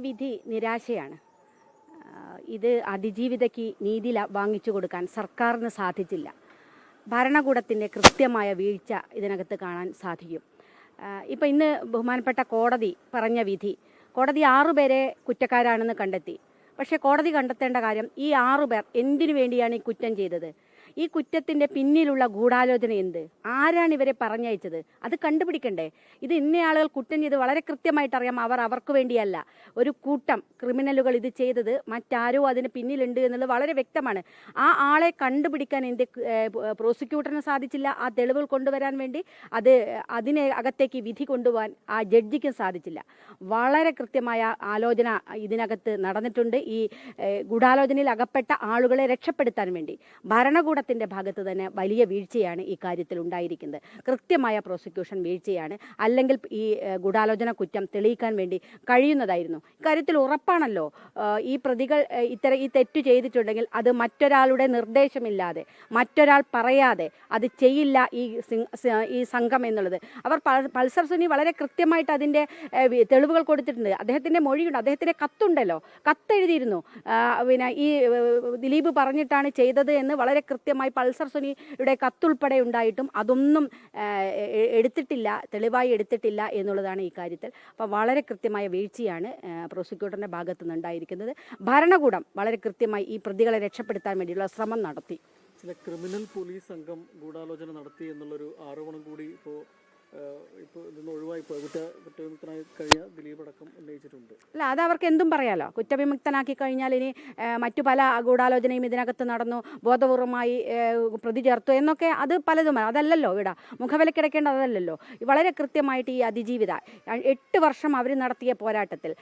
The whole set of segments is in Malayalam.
വിധി നിരാശയാണ്. ഇത് അതിജീവിതയ്ക്ക് നീതി വാങ്ങിച്ചു കൊടുക്കാൻ സർക്കാരിന് സാധിച്ചില്ല. ഭരണകൂടത്തിൻ്റെ കൃത്യമായ വീഴ്ച ഇതിനകത്ത് കാണാൻ സാധിക്കും. ഇപ്പം ഇന്ന് ബഹുമാനപ്പെട്ട കോടതി പറഞ്ഞ വിധി, കോടതി 6 പേരെ കുറ്റക്കാരാണെന്ന് കണ്ടെത്തി. പക്ഷേ കോടതി കണ്ടെത്തേണ്ട കാര്യം, ഈ 6 പേർ എന്തിനു വേണ്ടിയാണ് ഈ കുറ്റം ചെയ്തത്, ഈ കുറ്റത്തിൻ്റെ പിന്നിലുള്ള ഗൂഢാലോചന എന്ത്, ആരാണ് ഇവരെ പറഞ്ഞയച്ചത്, അത് കണ്ടുപിടിക്കണ്ടേ. ഇത് ഇന്നയാളുകൾ കുറ്റം ചെയ്ത് വളരെ കൃത്യമായിട്ട് അറിയാം, അവർക്ക് വേണ്ടിയല്ല. ഒരു കൂട്ടം ക്രിമിനലുകൾ ഇത് ചെയ്തത് മറ്റാരോ അതിന് പിന്നിലുണ്ട് എന്നുള്ളത് വളരെ വ്യക്തമാണ്. ആ ആളെ കണ്ടുപിടിക്കാൻ എൻ്റെ പ്രോസിക്യൂട്ടറിന് സാധിച്ചില്ല. ആ തെളിവുകൾ കൊണ്ടുവരാൻ വേണ്ടി അതിനെ അകത്തേക്ക് വിധി കൊണ്ടുപോകാൻ ആ ജഡ്ജിക്കും സാധിച്ചില്ല. വളരെ കൃത്യമായ ആലോചന ഇതിനകത്ത് നടന്നിട്ടുണ്ട്. ഈ ഗൂഢാലോചനയിൽ അകപ്പെട്ട ആളുകളെ രക്ഷപ്പെടുത്താൻ വേണ്ടി ഭരണകൂടത്തിൻ്റെ ഭാഗത്ത് തന്നെ വലിയ വീഴ്ചയാണ് ഈ കാര്യത്തിൽ ഉണ്ടായിരിക്കുന്നത്. കൃത്യമായ പ്രോസിക്യൂഷൻ വീഴ്ചയാണ്. അല്ലെങ്കിൽ ഈ ഗൂഢാലോചന കുറ്റം തെളിയിക്കാൻ വേണ്ടി കഴിയുന്നതായിരുന്നു. ഇക്കാര്യത്തിൽ ഉറപ്പാണല്ലോ, ഈ പ്രതികൾ ഈ തെറ്റ് ചെയ്തിട്ടുണ്ടെങ്കിൽ അത് മറ്റൊരാളുടെ നിർദ്ദേശമില്ലാതെ, മറ്റൊരാൾ പറയാതെ അത് ചെയ്യില്ല ഈ സംഘം എന്നുള്ളത്. അവർ പൾസർ സുനി വളരെ കൃത്യമായിട്ട് അതിൻ്റെ തെളിവുകൾ കൊടുത്തിട്ടുണ്ട്. അദ്ദേഹത്തിൻ്റെ മൊഴിയുണ്ട്, അദ്ദേഹത്തിൻ്റെ കത്തുണ്ടല്ലോ, കത്തെഴുതിയിരുന്നു. പിന്നെ ഈ ദിലീപ് പറഞ്ഞിട്ടാണ് ചെയ്തത് എന്ന് വളരെ കൃത്യമായി പൾസർ സുനിയുടെ കത്തുൾപ്പെടെ ഉണ്ടായിട്ടും അതൊന്നും എടുത്തിട്ടില്ല, തെളിവായി എടുത്തിട്ടില്ല എന്നുള്ളതാണ് ഈ കാര്യത്തിൽ. അപ്പോൾ വളരെ കൃത്യമായ വീഴ്ചയാണ് പ്രോസിക്യൂട്ടറിൻ്റെ ഭാഗത്തു നിന്നുണ്ടായിരിക്കുന്നത്. ഭരണകൂടം വളരെ കൃത്യമായി ഈ പ്രതികളെ രക്ഷപ്പെടുത്താൻ വേണ്ടിയുള്ള ശ്രമം നടത്തി. ചില ക്രിമിനൽ പോലീസ് സംഘം ഗൂഢാലോചന നടത്തി എന്നുള്ളൊരു ആരോപണം കൂടി ഇപ്പോൾ ഇതൊന്ന് ഒഴിവായി പോയി. കുറ്റവിമുക്തനായി കഴിഞ്ഞ ദിലീപ് അടക്കം ഉന്നയിച്ചിട്ടുണ്ട്. അല്ല, അത് അവർക്ക് എന്തും പറയാലോ. കുറ്റവിമുക്തനാക്കി കഴിഞ്ഞാൽ ഇനി മറ്റു പല ഗൂഢാലോചനയും ഇതിനകത്ത് നടന്നു, ബോധപൂർവമായി പ്രതി ചേർത്തു എന്നൊക്കെ അത് പലതും. അതല്ലല്ലോ ഇവിടെ മുഖവിലക്കിടക്കേണ്ടത്, അതല്ലല്ലോ. വളരെ കൃത്യമായിട്ട് ഈ അതിജീവിത 8 വർഷം അവർ നടത്തിയ പോരാട്ടത്തിൽ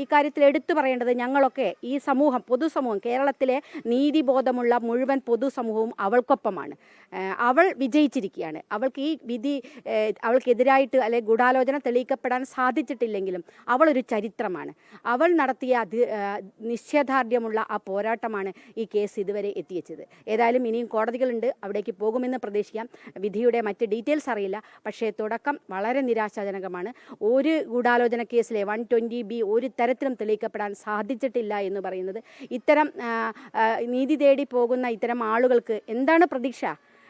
ഈ കാര്യത്തിൽ എടുത്തു പറയേണ്ടത്, ഞങ്ങളൊക്കെ ഈ സമൂഹം, പൊതുസമൂഹം, കേരളത്തിലെ നീതിബോധമുള്ള മുഴുവൻ പൊതുസമൂഹവും അവൾക്കൊപ്പമാണ്. അവൾ വിജയിച്ചിരിക്കുകയാണ്. അവൾക്ക് ഈ വിധി അവൾക്കെതിരായിട്ട് അല്ലെ ഗൂഢാലോചന തെളിയിക്കപ്പെടാൻ സാധിച്ചിട്ടില്ലെങ്കിലും അവളൊരു ചരിത്രമാണ്. അവൾ നടത്തിയ നിശ്ചയദാർഢ്യമുള്ള ആ പോരാട്ടമാണ് ഈ കേസ് ഇതുവരെ എത്തിച്ചത്. ഏതായാലും ഇനിയും കോടതികളുണ്ട്, അവിടേക്ക് പോകുമെന്ന് പ്രതീക്ഷിക്കാം. വിധിയുടെ മറ്റ് ഡീറ്റെയിൽസ് അറിയില്ല. പക്ഷേ തുടക്കം വളരെ നിരാശാജനകമാണ്. ഒരു ഗൂഢാലോചന കേസിലെ 120B ഒരു തരത്തിലും തെളിയിക്കപ്പെടാൻ സാധിച്ചിട്ടില്ല എന്ന് പറയുന്നത്, ഇത്തരം നീതി തേടി പോകുന്ന ഇത്തരം ആളുകൾക്ക് എന്താണ് പ്രതീക്ഷ?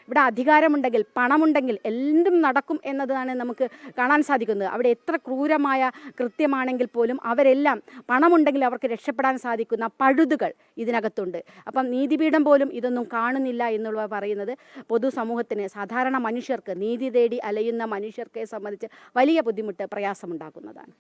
ഇവിടെ അധികാരമുണ്ടെങ്കിൽ, പണമുണ്ടെങ്കിൽ എന്തും നടക്കും എന്നതാണ് നമുക്ക് കാണാൻ സാധിക്കുന്നത്. അവിടെ എത്ര ക്രൂരമായ കൃത്യമാണെങ്കിൽ പോലും അവരെല്ലാം പണമുണ്ടെങ്കിൽ അവർക്ക് രക്ഷപ്പെടാൻ സാധിക്കുന്ന പഴുതുകൾ ഇതിനകത്തുണ്ട്. അപ്പം നീതിപീഠം പോലും ഇതൊന്നും കാണുന്നില്ല എന്നുള്ള പറയുന്നത് പൊതുസമൂഹത്തിന്, സാധാരണ മനുഷ്യർക്ക്, നീതി തേടി അലയുന്ന മനുഷ്യർക്ക് സംബന്ധിച്ച് വലിയ ബുദ്ധിമുട്ട്, പ്രയാസമുണ്ടാക്കുന്നതാണ്.